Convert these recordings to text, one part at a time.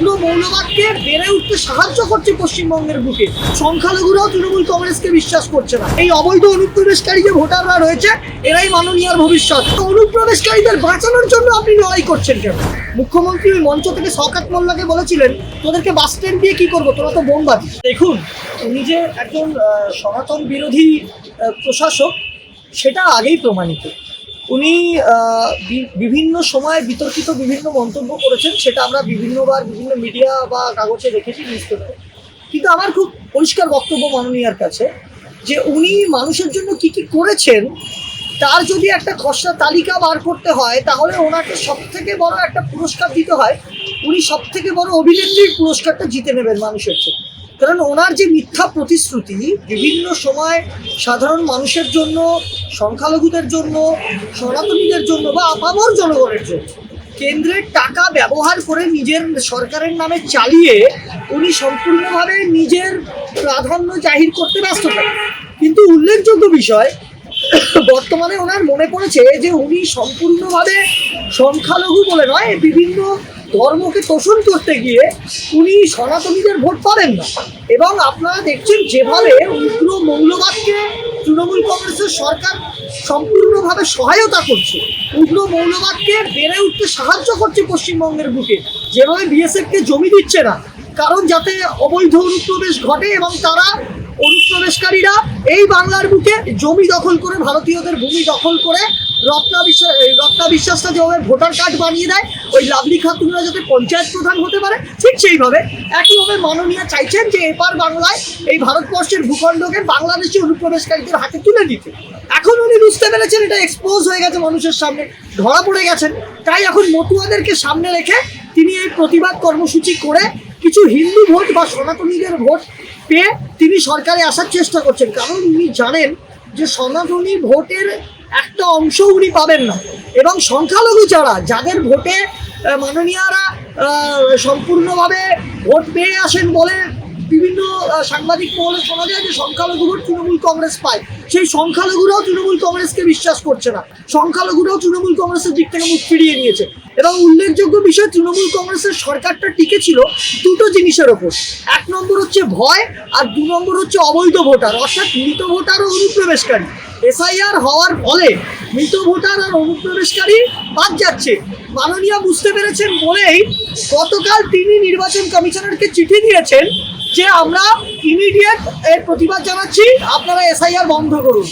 উগ্র মৌলবাদকে বেড়ে উঠতে সাহায্য করছে পশ্চিমবঙ্গের বুকে। সংখ্যালঘুরাও তৃণমূল কংগ্রেসকে বিশ্বাস করছে না। এই অবৈধ অনুপ্রবেশকারী যে ভোটাররা রয়েছে এরাই মাননীয়ার ভবিষ্যৎ। অনুপ্রবেশকারীদের বাঁচানোর জন্য আপনি লড়াই করছেন কেন? মুখ্যমন্ত্রী ওই মঞ্চ থেকে শওকত মোল্লাকে বলেছিলেন, তোদেরকে বাস স্ট্যান্ড দিয়ে কি করবো, তোরা তো বোম বাঁধিস। দেখুন, উনি যে একজন সনাতন বিরোধী প্রশাসক সেটা আগেই প্রমাণিত। উনি বিভিন্ন সময় বিতর্কিত বিভিন্ন মন্তব্য করেছেন, সেটা আমরা বিভিন্নবার বিভিন্ন মিডিয়া বা কাগজে দেখেছি, নিউজ পেপারে। কিন্তু আমার খুব পরিষ্কার বক্তব্য মাননীয়ার কাছে যে উনি মানুষের জন্য কি কি করেছেন তার যদি একটা খসড়া তালিকা বার করতে হয় তাহলে ওনাকে সবথেকে বড় একটা পুরস্কার দিতে হয়। উনি সবথেকে বড় অভিনেত্রীর পুরস্কারটা জিতে নেবেন মানুষের জন্য। কারণ ওনার যে মিথ্যা প্রতিশ্রুতি বিভিন্ন সময় সাধারণ মানুষের জন্য, সংখ্যালঘুদের জন্য, সনাতনীদের জন্য বা আপামর জনগণের জন্য কেন্দ্রের টাকা ব্যবহার করে নিজের সরকারের নামে চালিয়ে উনি সম্পূর্ণভাবে নিজের প্রাধান্য জাহির করতে ব্যস্ত থাকেন। কিন্তু উল্লেখযোগ্য বিষয়, বর্তমানে ওনার মনে পড়েছে যে উনি সম্পূর্ণভাবে সংখ্যালঘু বলে নয়, বিভিন্ন ধর্মকে তোষণ করতে গিয়ে উনি সনাতনীদের ভোট পাবেন না। এবং আপনারা দেখছেন যেভাবে উগ্র মৌলবাদকে তৃণমূল কংগ্রেসের সরকার সম্পূর্ণভাবে সহায়তা করছে, উগ্র মৌলবাদকে বেড়ে উঠতে সাহায্য করছে পশ্চিমবঙ্গের বুকে, যেভাবে বিএসএফকে জমি দিচ্ছে না কারণ যাতে অবৈধ অনুপ্রবেশ ঘটে এবং তারা অনুপ্রবেশকারীরা এই বাংলার বুকে জমি দখল করে, ভারতীয়দের ভূমি দখল করে রত্না বিশ্বাসটা যেভাবে ভোটার কার্ড বানিয়ে দেয়, ওই লাভলি খাতুনরা যাতে পঞ্চায়েত প্রধান হতে পারে, ঠিক সেইভাবে একইভাবে মাননীয়া চাইছেন যে এপার বাংলায় এই ভারতবর্ষের ভূখণ্ডকে বাংলাদেশি অনুপ্রবেশকারীদের হাতে তুলে দিতে। এখন উনি বুঝতে পেরেছেন এটা এক্সপোজ হয়ে গেছে, মানুষের সামনে ধরা পড়ে গেছেন। তাই এখন মতুয়াদেরকে সামনে রেখে তিনি এই প্রতিবাদ কর্মসূচি করে কিছু হিন্দু ভোট বা সনাতনীদের ভোট পেয়ে তিনি সরকারে আসার চেষ্টা করছেন। কারণ উনি জানেন যে সনাতনী ভোটের একটা অংশ উনি পাবেন না এবং সংখ্যালঘু যাদের ভোটে মাননীয়ারা সম্পূর্ণভাবে ভোট পেয়ে আসেন বলে বিভিন্ন সাংবাদিক মহলে শোনা যায় যে সংখ্যালঘু ভোট তৃণমূল কংগ্রেস পায়, সেই সংখ্যালঘুরাও তৃণমূল কংগ্রেসকে বিশ্বাস করছে না। সংখ্যালঘুরাও তৃণমূল কংগ্রেসের দিক থেকে মুখ ফিরিয়ে নিয়েছে। এবং উল্লেখযোগ্য বিষয়, তৃণমূল কংগ্রেসের সরকারটা টিকে ছিল দুটো জিনিসের ওপর। এক নম্বর হচ্ছে ভয়, আর দু নম্বর হচ্ছে অবৈধ ভোটার, অর্থাৎ মৃত ভোটার ও অনুপ্রবেশকারী। এসআইআর হওয়ার ফলে মৃত ভোটার আর অনুপ্রবেশকারী বাদ যাচ্ছে। মাননীয়া বুঝতে পেরেছেন বলেই গতকাল তিনি নির্বাচন কমিশনারকে চিঠি দিয়েছেন যে আমরা ইমিডিয়েট এর প্রতিবাদ জানাচ্ছি, আপনারা এসআইআর বন্ধ করুন।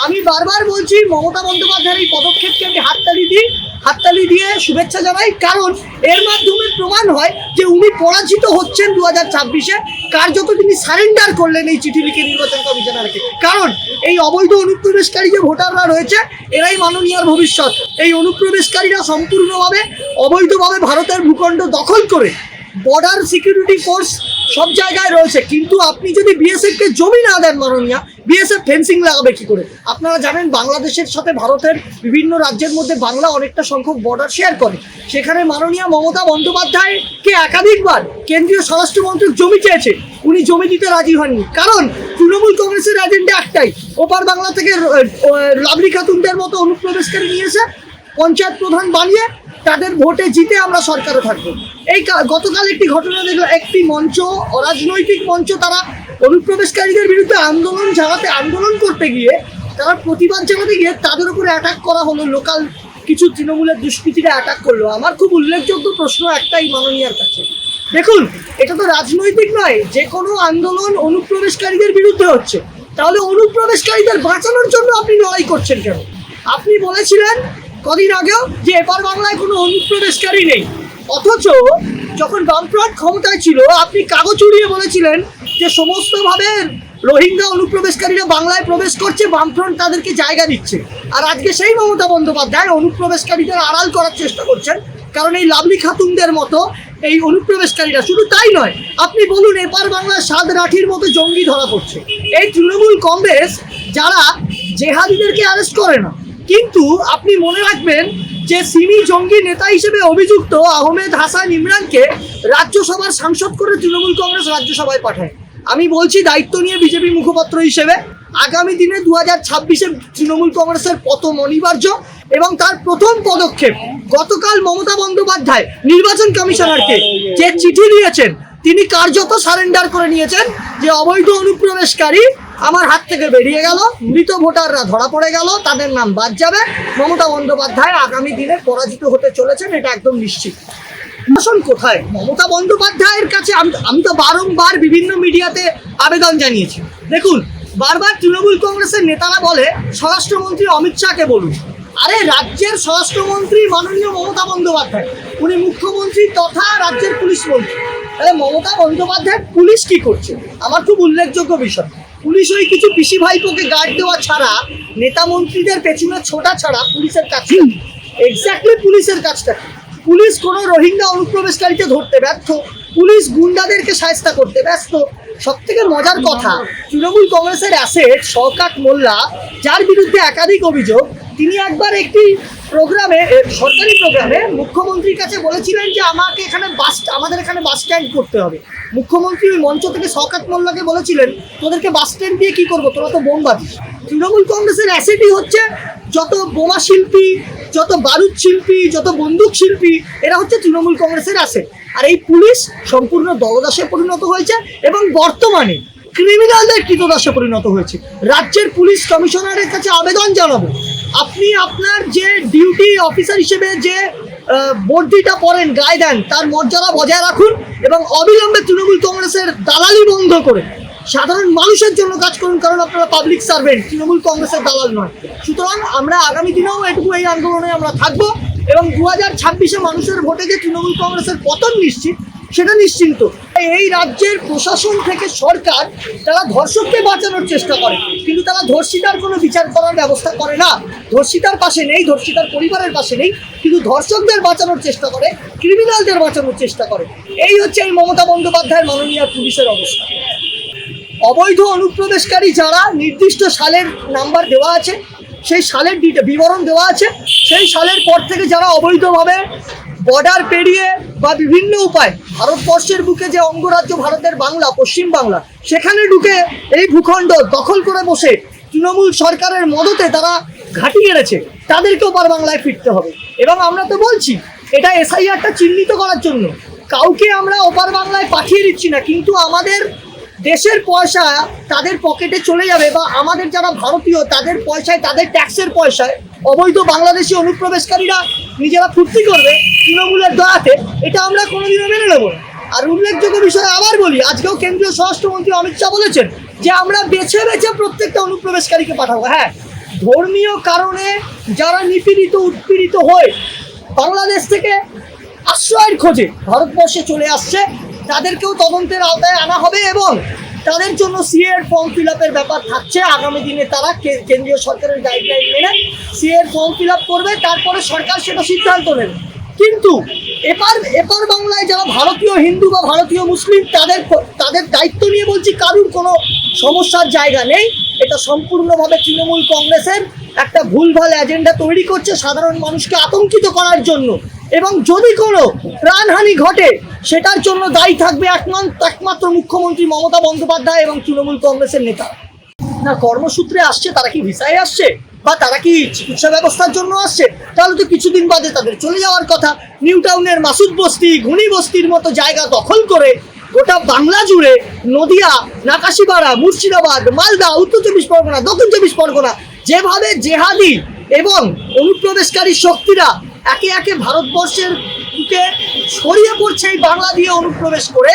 আমি বারবার বলছি মমতা বন্দ্যোপাধ্যায়ের এই পদক্ষেপকে আমি হাততালি দিয়ে শুভেচ্ছা জানাই, কারণ এর মাধ্যমে প্রমাণ হয় যে উনি পরাজিত হচ্ছেন 2024-এ। কার্যত তিনি সারেন্ডার করলেন এই চিঠি লিখে নির্বাচন কমিশনারকে। কারণ এই অবৈধ অনুপ্রবেশকারী যে ভোটাররা রয়েছে এরাই মাননীয়ার ভবিষ্যৎ। এই অনুপ্রবেশকারীরা সম্পূর্ণভাবে অবৈধভাবে ভারতের ভূখণ্ড দখল করে বর্ডার সিকিউরিটি ফোর্স সব জায়গায় রয়েছে, কিন্তু আপনি যদি বিএসএফকে জমি না দেন মাননীয়া, বিএসএফ ফেন্সিং লাগাবে কি করে? আপনারা জানেন বাংলাদেশের সাথে ভারতের বিভিন্ন রাজ্যের মধ্যে বাংলা অনেকটা সংখ্যক বর্ডার শেয়ার করে। সেখানে মাননীয়া মমতা বন্দ্যোপাধ্যায়কে একাধিকবার কেন্দ্রীয় স্বরাষ্ট্রমন্ত্রক জমি চেয়েছে, উনি জমি দিতে রাজি হননি। কারণ তৃণমূল কংগ্রেসের এজেন্ডা একটাই, ওপার বাংলা থেকে লাভলি খাতুনদের মতো অনুপ্রবেশকারী নিয়েছে পঞ্চায়েত প্রধান বানিয়ে তাদের ভোটে জিতে আমরা সরকারে থাকবো। এই গতকাল একটি ঘটনা দেখলাম, একটি মঞ্চ, অরাজনৈতিক মঞ্চ, তারা অনুপ্রবেশকারীদের বিরুদ্ধে আন্দোলন করতে গিয়ে, তারা প্রতিবাদ জানাতে গিয়ে তাদের উপরে অ্যাটাক করা হলো, লোকাল কিছু তৃণমূলের দুষ্কৃতীরা অ্যাটাক করলো। আমার খুব উল্লেখযোগ্য প্রশ্ন একটাই মাননীয়ার কাছে, দেখুন এটা তো রাজনৈতিক নয়, যে কোনো আন্দোলন অনুপ্রবেশকারীদের বিরুদ্ধে হচ্ছে, তাহলে অনুপ্রবেশকারীদের বাঁচানোর জন্য আপনি লড়াই করছেন কেন? আপনি বলেছিলেন কদিন আগেও যে এপার বাংলায় কোনো অনুপ্রবেশকারী নেই, অথচ যখন বামফ্রন্ট ক্ষমতায় ছিল আপনি কাগজ উড়িয়ে বলেছিলেন যে সমস্তভাবে রোহিঙ্গা অনুপ্রবেশকারীরা বাংলায় প্রবেশ করছে, বামফ্রন্ট তাদেরকে জায়গা দিচ্ছে। আর আজকে সেই মমতা বন্দ্যোপাধ্যায় অনুপ্রবেশকারীদের আড়াল করার চেষ্টা করছেন, কারণ এই লাভলি খাতুনদের মতো এই অনুপ্রবেশকারীরা। শুধু তাই নয়, আপনি বলুন এপার বাংলায় সাদ রাঠির মতো জঙ্গি ধরা পড়ছে। এই তৃণমূল কংগ্রেস যারা জেহাদিদেরকে অ্যারেস্ট করে না, কিন্তু আপনি মনে রাখবেন যে সিমি জঙ্গি নেতা হিসেবে অভিযুক্ত আহমেদ হাসান ইমরানকে রাজ্যসভার সাংসদ করে তৃণমূল কংগ্রেস রাজ্যসভায় পাঠায়। আমি বলছি দায়িত্ব নিয়ে বিজেপি মুখপাত্র হিসেবে, আগামী দিনে 2026-এ তৃণমূল কংগ্রেসের পতন অনিবার্য এবং তার প্রথম পদক্ষেপ গতকাল মমতা বন্দ্যোপাধ্যায় নির্বাচন কমিশনারকে যে চিঠি দিয়েছেন তিনি কার্যত সারেন্ডার করে নিয়েছেন যে অবৈধ অনুপ্রবেশকারী আমার হাত থেকে বেরিয়ে গেল, মৃত ভোটাররা ধরা পড়ে গেল, তাদের নাম বাদ যাবে। মমতা বন্দ্যোপাধ্যায় আগামী দিনে পরাজিত হতে চলেছেন, এটা একদম নিশ্চিত। শাসন কোথায়? মমতা বন্দ্যোপাধ্যায়ের কাছে আমি তো বারংবার বিভিন্ন মিডিয়াতে আবেদন জানিয়েছি। দেখুন, বারবার তৃণমূল কংগ্রেসের নেতারা বলে স্বরাষ্ট্রমন্ত্রী অমিত শাহকে বলুন। আরে রাজ্যের স্বরাষ্ট্রমন্ত্রী মাননীয় মমতা বন্দ্যোপাধ্যায়, উনি মুখ্যমন্ত্রী তথা রাজ্যের পুলিশ মন্ত্রী। তাহলে মমতা বন্দ্যোপাধ্যায় পুলিশ কি করছে? আমার খুব উল্লেখযোগ্য বিষয়, পুলিশ ওই কিছু পিসি ভাইপোকে গার্ড দেওয়া ছাড়া, নেতা মন্ত্রীদের পেছনে ছোটা ছাড়া পুলিশের কাছে এক্স্যাক্টলি পুলিশের কাজটা কি? পুলিশ কোনো রোহিঙ্গা অনুপ্রবেশকারীকে ধরতে ব্যর্থ, পুলিশ গুন্ডাদেরকে শায়েস্তা করতে ব্যস্ত। সব থেকে মজার কথা, তৃণমূল কংগ্রেসের অ্যাসেট শওকত মোল্লা, যার বিরুদ্ধে একাধিক অভিযোগ, তিনি একবার একটি প্রোগ্রামে, সরকারি প্রোগ্রামে মুখ্যমন্ত্রীর কাছে বলেছিলেন যে আমাদের এখানে বাস স্ট্যান্ড করতে হবে। মুখ্যমন্ত্রী ওই মঞ্চ থেকে শওকত মোল্লাকে বলেছিলেন, তোদেরকে বাস স্ট্যান্ড দিয়ে কি করবো, তোরা তো বোম বাঁধিস। তৃণমূল কংগ্রেসের অ্যাসেটই হচ্ছে যত বোমা শিল্পী, যত বারুদ শিল্পী, যত বন্দুক শিল্পী, এরা হচ্ছে তৃণমূল কংগ্রেসের অ্যাসেট। আর এই পুলিশ সম্পূর্ণ দলদাসে পরিণত হয়েছে এবং বর্তমানে ক্রিমিনালদের কৃতদাসে পরিণত হয়েছে। রাজ্যের পুলিশ কমিশনারের কাছে আবেদন জানাবো, আপনি আপনার যে ডিউটি অফিসার হিসেবে যে বর্দিটা পরেন, গায়ে দেন, তার মর্যাদা বজায় রাখুন এবং অবিলম্বে তৃণমূল কংগ্রেসের দালালি বন্ধ করে সাধারণ মানুষের জন্য কাজ করুন, কারণ আপনারা পাবলিক সার্ভেন্ট, তৃণমূল কংগ্রেসের দালাল নয়। সুতরাং আমরা আগামী দিনেও এটুকু এই আন্দোলনে আমরা থাকবো এবং 2026-এ মানুষের ভোটে যে তৃণমূল কংগ্রেসের পতন নিশ্চিত, সেটা নিশ্চিন্ত। এই রাজ্যের প্রশাসন থেকে সরকার, তারা ধর্ষককে বাঁচানোর চেষ্টা করে, কিন্তু তারা ধর্ষিতার কোনো বিচার করার ব্যবস্থা করে না। ধর্ষিতার পাশে নেই, ধর্ষিতার পরিবারের পাশে নেই, কিন্তু ধর্ষকদের বাঁচানোর চেষ্টা করে, ক্রিমিনালদের বাঁচানোর চেষ্টা করে। এই হচ্ছে এই মমতা বন্দ্যোপাধ্যায়ের মাননীয় পুলিশের অবস্থা। অবৈধ অনুপ্রবেশকারী যারা, নির্দিষ্ট সালের নাম্বার দেওয়া আছে, সেই সালের বিবরণ দেওয়া আছে, সেই সালের পর থেকে যারা অবৈধভাবে বর্ডার পেরিয়ে বা বিভিন্ন উপায় ভারতবর্ষের বুকে যে অঙ্গরাজ্য ভারতের বাংলা, পশ্চিম বাংলা, সেখানে ঢুকে এই ভূখণ্ড দখল করে বসে তৃণমূল সরকারের মদতে তারা ঘাঁটি গেড়েছে, তাদেরকেও ওপার বাংলায় ফিরতে হবে। এবং আমরা তো বলছি এটা এসআইআরটা চিহ্নিত করার জন্য, কাউকে আমরা ওপার বাংলায় পাঠিয়ে দিচ্ছি না, কিন্তু আমাদের দেশের পয়সা তাদের পকেটে চলে যাবে, বা আমাদের যারা ভারতীয় তাদের পয়সায়, তাদের ট্যাক্সের পয়সায় অবৈধ বাংলাদেশি অনুপ্রবেশকারীরা নিজেরা ফুর্তি করবে তৃণমূলের দয়াতে, এটা আমরা কোনোদিনও মেনে নেব না। আর উল্লেখযোগ্য বিষয় আবার বলি, আজকেও কেন্দ্রীয় স্বরাষ্ট্রমন্ত্রী অমিত শাহ বলেছেন যে আমরা বেছে বেছে প্রত্যেকটা অনুপ্রবেশকারীকে পাঠাবো। হ্যাঁ, ধর্মীয় কারণে যারা নিপীড়িত উৎপীড়িত হয়ে বাংলাদেশ থেকে আশ্রয়ের খোঁজে ভারতবর্ষে চলে আসছে, তাদেরকেও তদন্তের আওতায় আনা হবে এবং তাদের জন্য সিএর ফর্ম ফিল আপের ব্যাপার থাকছে। আগামী দিনে তারা কেন্দ্রীয় সরকারের গাইডলাইন মেনে সিএর ফর্ম ফিল আপ করবে, তারপরে সরকার সেটা সিদ্ধান্ত নেবে। কিন্তু এপার বাংলায় যারা ভারতীয় হিন্দু বা ভারতীয় মুসলিম, তাদের দায়িত্ব নিয়ে বলছি, কারুর কোনো সমস্যার জায়গা নেই। এটা সম্পূর্ণভাবে তৃণমূল কংগ্রেসের একটা ভুলভাল এজেন্ডা তৈরি করছে সাধারণ মানুষকে আতঙ্কিত করার জন্য, এবং যদি কোনো প্রাণহানি ঘটে সেটার জন্য দায়ী থাকবে একমাত্র মুখ্যমন্ত্রী মমতা বন্দ্যোপাধ্যায় এবং তৃণমূল কংগ্রেসের নেতা। না কর্মসূত্রে আসছে, তারা কি ভিসায় আসছে বা তারা কি চিকিৎসা ব্যবস্থার জন্য আসছে, তাহলে তো কিছুদিন বাদে তাদের চলে যাওয়ার কথা। নিউ টাউনের মাসুদ বস্তি, ঘুনি বস্তির মতো জায়গা দখল করে গোটা বাংলা জুড়ে নদিয়া, নাকাশিপাড়া, মুর্শিদাবাদ, মালদা, উত্তর 24 পরগনা, দক্ষিণ 24 পরগনা, যেভাবে জেহাদি এবং অনুপ্রবেশকারী শক্তিরা একে একে ভারতবর্ষের বুকে ছড়িয়ে পড়ছে এই বাংলা দিয়ে অনুপ্রবেশ করে,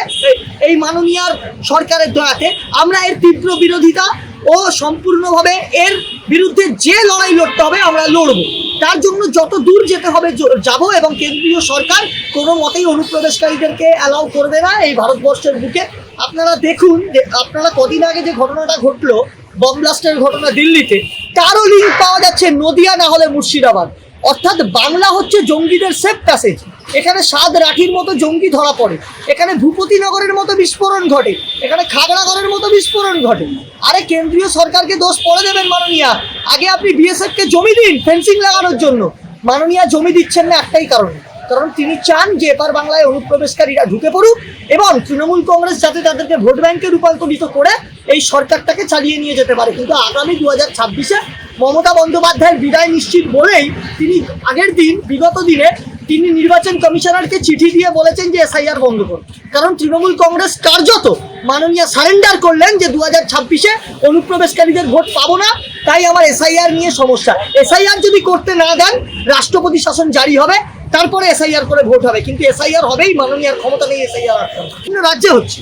এই মাননীয় সরকারের দয়াতে আমরা এর তীব্র বিরোধিতা ও সম্পূর্ণভাবে এর বিরুদ্ধে যে লড়াই লড়তে হবে আমরা লড়ব। তার জন্য যত দূর যেতে হবে যাব, এবং কেন্দ্রীয় সরকার কোনো মতেই অনুপ্রবেশকারীদেরকে অ্যালাউ করবে না এই ভারতবর্ষের বুকে। আপনারা দেখুন, আপনারা কদিন আগে যে ঘটনাটা ঘটলো, বম ব্লাস্টের ঘটনা দিল্লিতে, তারও লিঙ্ক পাওয়া যাচ্ছে নদিয়া না হলে মুর্শিদাবাদ। অর্থাৎ বাংলা হচ্ছে জঙ্গিদের সেফ প্যাসেজ। এখানে সাদ রাঠির মতো জঙ্গি ধরা পড়ে, এখানে ভূপতিনগরের মতো বিস্ফোরণ ঘটে, এখানে খাগড়াগড়ের মতো বিস্ফোরণ ঘটে। আরে কেন্দ্রীয় সরকারকে দোষ পড়ে দেবেন মাননীয়া, আগে আপনি বিএসএফকে জমি দিন ফেন্সিং লাগানোর জন্য। মাননীয়া জমি দিচ্ছেন না একটাই কারণে, কারণ তিনি চান যে এপার বাংলায় অনুপ্রবেশকারীরা ঢুকে পড়ুক এবং তৃণমূল কংগ্রেস যাতে তাদেরকে ভোট ব্যাংকে রূপান্তরিত করে এই সরকারটাকে চালিয়ে নিয়ে যেতে পারে। কিন্তু আগামী 2026-এ মমতা বন্দ্যোপাধ্যায়ের বিদায় নিশ্চিত বলেই তিনি আগের দিন বিগত দিনে তিনি নির্বাচন কমিশনারকে চিঠি দিয়ে বলেছেন যে এসআইআর বন্ধ করুন। কারণ তৃণমূল কংগ্রেস কার্যত মাননীয় সারেন্ডার করলেন যে 2026-এ অনুপ্রবেশকারীদের ভোট পাবো না, তাই আমার এসআইআর নিয়ে সমস্যা। এসআইআর যদি করতে না দেন রাষ্ট্রপতি শাসন জারি হবে, তারপরে এসআইআর করে ভোট হবে। কিন্তু এসআইআর হবেই, মাননীয় ক্ষমতা নেই এসআইআর আসতে হবে। বিভিন্ন রাজ্যে হচ্ছে,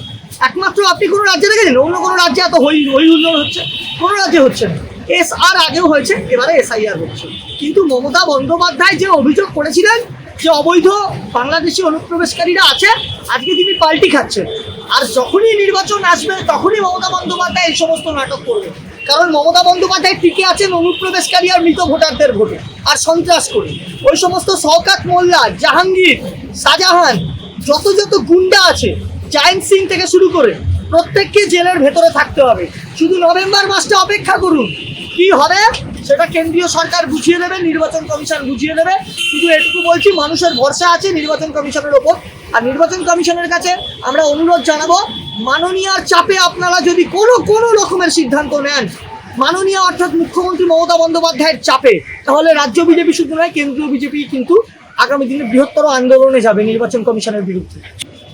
একমাত্র আপনি কোনো রাজ্যে দেখেছেন? অন্য কোনো রাজ্যে এত হই হুল্লোড় হচ্ছে? কোনো রাজ্যে হচ্ছে না। এসআর আগেও হয়েছে, এবারে এসআইআর হচ্ছে। কিন্তু মমতা বন্দ্যোপাধ্যায় যে অভিযোগ করেছিলেন যে অবৈধ বাংলাদেশি অনুপ্রবেশকারীরা আছে, আজকে তিনি পাল্টি খাচ্ছেন। আর যখনই নির্বাচন আসবে তখনই মমতা বন্দ্যোপাধ্যায় এই সমস্ত নাটক করবে। কারণ মমতা বন্দ্যোপাধ্যায় টিকে আছেন অনুপ্রবেশকারী আর মৃত ভোটারদের ভোটে আর সন্ত্রাস করে। ওই সমস্ত শওকত মোল্লা, জাহাঙ্গীর, শাহজাহান, যত গুন্ডা আছে, জায়েন্ট সিং থেকে শুরু করে প্রত্যেককে জেলের ভেতরে থাকতে হবে। শুধু নভেম্বর মাসটা অপেক্ষা করুন, কি হবে সেটা কেন্দ্রীয় সরকার বুঝিয়ে দেবে, নির্বাচন কমিশন বুঝিয়ে দেবে। শুধু এটুকু বলছি, মানুষের ভরসা আছে নির্বাচন কমিশনের ওপর। আর নির্বাচন কমিশনের কাছে আমরা অনুরোধ জানাবো, মাননীয়ার চাপে আপনারা যদি কোনো রকমের সিদ্ধান্ত নেন, মাননীয় অর্থাৎ মুখ্যমন্ত্রী মমতা বন্দ্যোপাধ্যায়ের চাপে, তাহলে রাজ্য বিজেপি শুধু নয়, কেন্দ্রীয় বিজেপি কিন্তু আগামী দিনে বৃহত্তর আন্দোলনে যাবে নির্বাচন কমিশনের বিরুদ্ধে।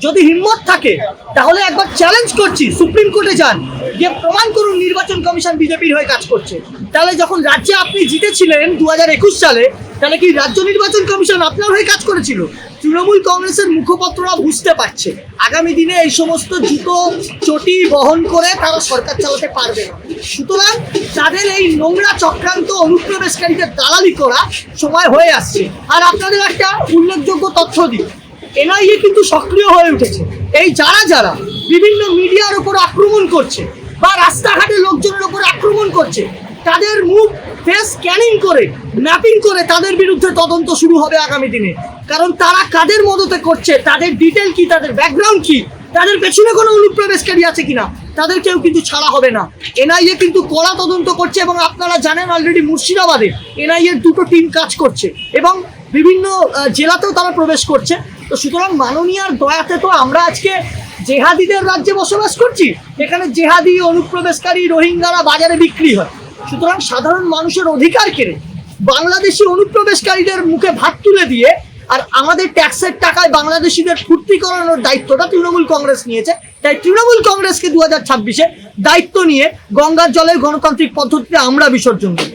যদি হিম্মত থাকে তাহলে একবার চ্যালেঞ্জ করছি, সুপ্রিম কোর্টে যান, যে প্রমাণ করুন নির্বাচন কমিশন বিজেপির হয়ে কাজ করছে। তাহলে যখন রাজ্যে আপনি জিতেছিলেন 2021 সালে, তাহলে কি রাজ্য নির্বাচন কমিশন আপনার হয়ে কাজ করেছিল? তৃণমূল কংগ্রেসের মুখপাত্ররা বুঝতে পারছে আগামী দিনে এই সমস্ত জুতো চটি বহন করে তারা সরকার চালাতে পারবে না। সুতরাং তাদের এই নোংরা চক্রান্ত অনুপ্রবেশকারীদের দালালি করা সময় হয়ে আসছে। আর আপনাদের একটা উল্লেখযোগ্য তথ্য দিই, এনআইএ কিন্তু সক্রিয় হয়ে উঠেছে। এই যারা বিভিন্ন মিডিয়ার উপর আক্রমণ করছে বা রাস্তাঘাটে লোকজনের উপর আক্রমণ করছে, তাদের মুখ ফেস স্ক্যানিং করে ম্যাপিং করে তাদের বিরুদ্ধে তদন্ত শুরু হবে আগামী দিনে। কারণ তারা কাদের মদতে করছে, তাদের ডিটেল কি, তাদের ব্যাকগ্রাউন্ড কি, তাদের পেছনে কোনো অনুপ্রবেশকারী আছে কিনা, তাদের কেউ কিন্তু ছাড়া হবে না। এনআইএ কিন্তু কড়া তদন্ত করছে এবং আপনারা জানেন অলরেডি মুর্শিদাবাদে এনআইএর 2টো টিম কাজ করছে এবং বিভিন্ন জেলাতেও তারা প্রবেশ করছে। তো সুতরাং মাননীয়ার দয়াতে তো আমরা আজকে জেহাদিদের রাজ্যে বসবাস করছি, এখানে জেহাদি অনুপ্রবেশকারী রোহিঙ্গারা বাজারে বিক্রি হয়। সুতরাং সাধারণ মানুষের অধিকার কেড়ে বাংলাদেশি অনুপ্রবেশকারীদের মুখে ভাত তুলে দিয়ে আর আমাদের ট্যাক্সের টাকায় বাংলাদেশিদের ফুর্তি করানোর দায়িত্বটা তৃণমূল কংগ্রেস নিয়েছে। তাই তৃণমূল কংগ্রেসকে 2026-এ দায়িত্ব নিয়ে গঙ্গার জলের গণতান্ত্রিক পদ্ধতিতে আমরা বিসর্জন দেব।